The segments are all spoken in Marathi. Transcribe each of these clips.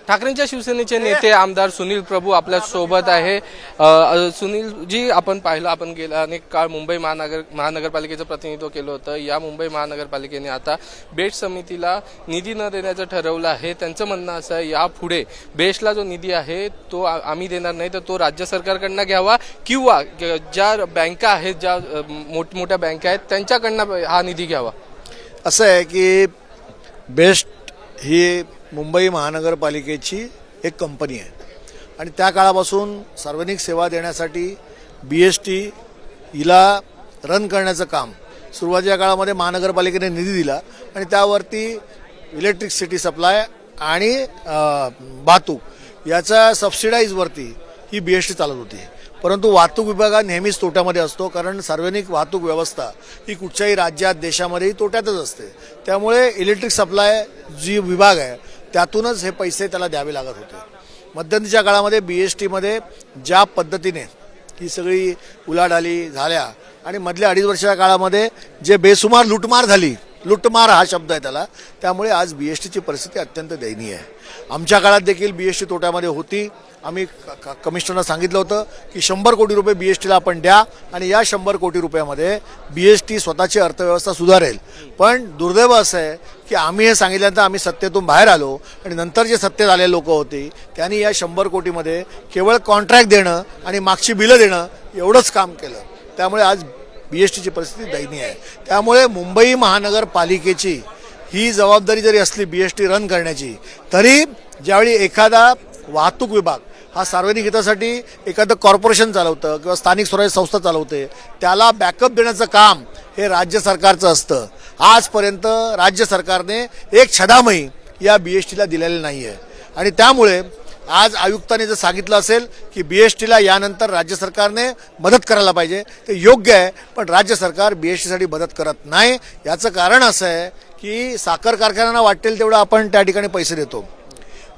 ठाकरेंच्या शिवसेनेचे नेते आमदार सुनील प्रभू आपल्या सोबत आहे। सुनील जी, आपण पाहिलं, आपण गेल्या अनेक काळ मुंबई महानगरपालिकेचं प्रतिनिधित्व केलं होतं। या मुंबई महानगरपालिकेने आता बेस्ट समितीला निधी न देण्याचं ठरवलं आहे। त्यांचं म्हणणं असं आहे, यापुढे बेस्टला जो निधी आहे तो आम्ही देणार नाही, तर तो राज्य सरकारकडनं घ्यावा किंवा ज्या बँका आहेत, ज्या मोठमोठ्या बँका आहेत त्यांच्याकडनं हा निधी घ्यावा। असं आहे की बेस्ट ही मुंबई महानगरपालिकेची एक कंपनी आहे आणि त्या काळापासून सार्वजनिक सेवा देण्यासाठी BST हिला रन करण्याचं काम सुरुवातीच्या काळामध्ये महानगरपालिकेने निधी दिला आणि त्यावरती इलेक्ट्रिसिटी सप्लाय आणि वाहतूक याचा सबसिडाईजवरती ही BST चालत होती। परंतु वाहतूक विभाग नेहमीच तोट्यामध्ये असतो, कारण सार्वजनिक वाहतूक व्यवस्था ही कुठच्याही राज्यात देशामध्येही तोट्यातच असते। त्यामुळे इलेक्ट्रिक सप्लाय जी विभाग आहे त्यातूनच हे पैसे त्याला द्यावे लागत होते। मध्यंतरीच्या काळामध्ये BST मध्ये ज्या पद्धतीने ही सगळी उलाढाली झाल्या आणि मधल्या 2.5 वर्षाच्या काळामध्ये जे बेसुमार लुटमार झाली, लुटमार हा शब्द आहे त्याला, त्यामुळे आज BSTची परिस्थिती अत्यंत दयनीय आहे। आमच्या काळात देखील BST तोट्यामध्ये होती। आम्ही कमिशनरला सांगितलं होतं की 100 कोटी रुपये BSTला आपण द्या आणि या 100 कोटी रुपयामध्ये BST स्वतःची अर्थव्यवस्था सुधारेल। पण दुर्दैव असं आहे की आम्ही हे सांगितल्यानंतर आम्ही सत्तेतून बाहेर आलो आणि नंतर जे सत्तेत आलेले लोक होते त्यांनी या 100 कोटीमध्ये केवळ कॉन्ट्रॅक्ट देणं आणि मागची बिलं देणं एवढंच काम केलं। त्यामुळे आज BSTची परिस्थिती दयनीय आहे। त्यामुळे मुंबई महानगरपालिकेची ही जबाबदारी जरी असली BST रन करण्याची, तरी ज्यावेळी एखादा वाहतूक विभाग हा सार्वजनिक हितासाठी एखादं कॉर्पोरेशन चालवतं किंवा स्थानिक स्वराज्य संस्था चालवते, त्याला बॅकअप देण्याचं काम हे राज्य सरकारचं असतं। आजपर्यंत राज्य सरकारने एक छदामही या BSTला दिलेलं नाही आहे आणि त्यामुळे आज आयुक्तांनी जर सांगितलं असेल की BSTला यानंतर राज्य सरकारने मदत करायला पाहिजे, ते योग्य आहे, पण राज्य सरकार BSTसाठी मदत करत नाही। याचं कारण असं आहे की साखर कारखान्यांना वाटेल तेवढं आपण त्या ठिकाणी पैसे देतो,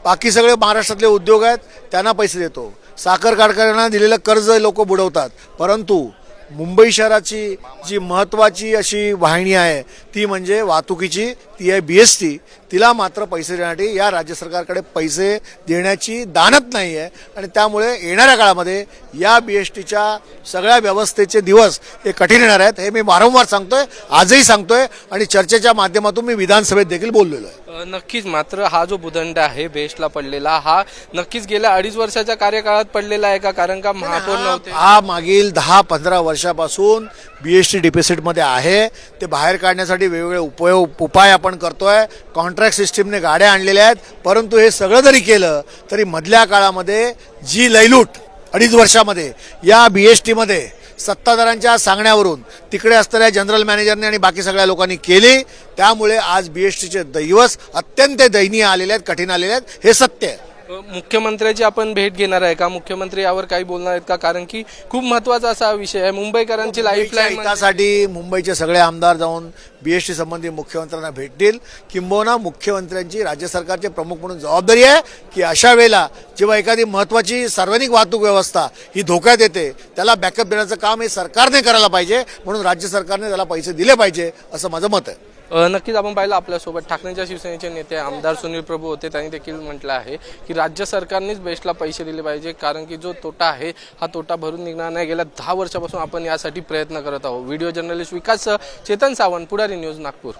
बाकी सगळे महाराष्ट्रातले उद्योग आहेत त्यांना पैसे देतो, साखर कारखान्यांना दिलेलं कर्ज लोक बुडवतात, परंतु मुंबई शहराची जी महत्त्वाची अशी वाहिनी आहे ती म्हणजे वाहतुकीची, ती आहे BST। तिला मात्र पैसे देण्यासाठी या राज्य सरकारकडे पैसे देण्याची दानत नाही आहे आणि त्यामुळे येणाऱ्या काळामध्ये या BSTच्या सगळ्या व्यवस्थेचे दिवस हे कठीण येणार आहेत। हे मी वारंवार सांगतोय, आजही सांगतोय आणि चर्चेच्या माध्यमातून मी विधानसभेत देखील बोललेलो आहे। नक्कीच, मात्र हा जो भूदंड आहे बेस्टला पडलेला, हा नक्कीच गेल्या 2.5 वर्षाच्या कार्यकाळात पडलेला आहे का? कारण का महापौर नव्हते, हा मागील 10-15 वर्षापासून BST डिफिसिटमध्ये आहे। ते बाहेर काढण्यासाठी वेगवेगळे उपाय आपण करतोय, कॉन्ट्रॅक्ट सिस्टीमने गाड्या आणलेल्या आहेत, परंतु हे सगळं जरी केलं तरी मधल्या काळामध्ये जी लयलूट 2.5 वर्षामध्ये या BSTमध्ये सत्ताधाऱ्यांच्या सांगण्यावरून तिकडे असणाऱ्या जनरल मॅनेजरने आणि बाकी सगळ्या लोकांनी केली, त्यामुळे आज BSTचे दिवस अत्यंत दयनीय आलेले आहेत, कठीण आलेले आहेत, हे सत्य आहे। मुख्यमंत्र्याची आपण भेट घेणार आहे का? मुख्यमंत्री यावर काही बोलणार आहेत का? कारण की खूप महत्त्वाचा असा विषय आहे, मुंबईकरांची लाईफलाईन। त्यासाठी मुंबईचे सगळे आमदार जाऊन BST संबंधी मुख्यमंत्र्यांना भेटतील, किंबहुना मुख्यमंत्र्यांची राज्य सरकारचे प्रमुख म्हणून जबाबदारी आहे की अशा वेळेला जेव्हा एखादी महत्त्वाची सार्वजनिक वाहतूक व्यवस्था ही धोक्यात येते त्याला बॅकअप देण्याचं काम हे सरकारने करायला पाहिजे, म्हणून राज्य सरकारने त्याला पैसे दिले पाहिजे असं माझं मत आहे। नक्कीच, आपण पाहिलं आपल्यासोबत ठाकरेंच्या शिवसेनेचे नेते आमदार सुनील प्रभू होते। त्यांनी देखील म्हटलं आहे की राज्य सरकारनेच बेस्टला पैसे दिले पाहिजे, कारण की जो तोटा आहे हा तोटा भरून निघणार नाही। गेल्या 10 वर्षापासून आपण यासाठी प्रयत्न करत आहोत। व्हिडिओ जर्नलिस्ट विकास चेतन सावंत, पुढारी न्यूज, नागपूर।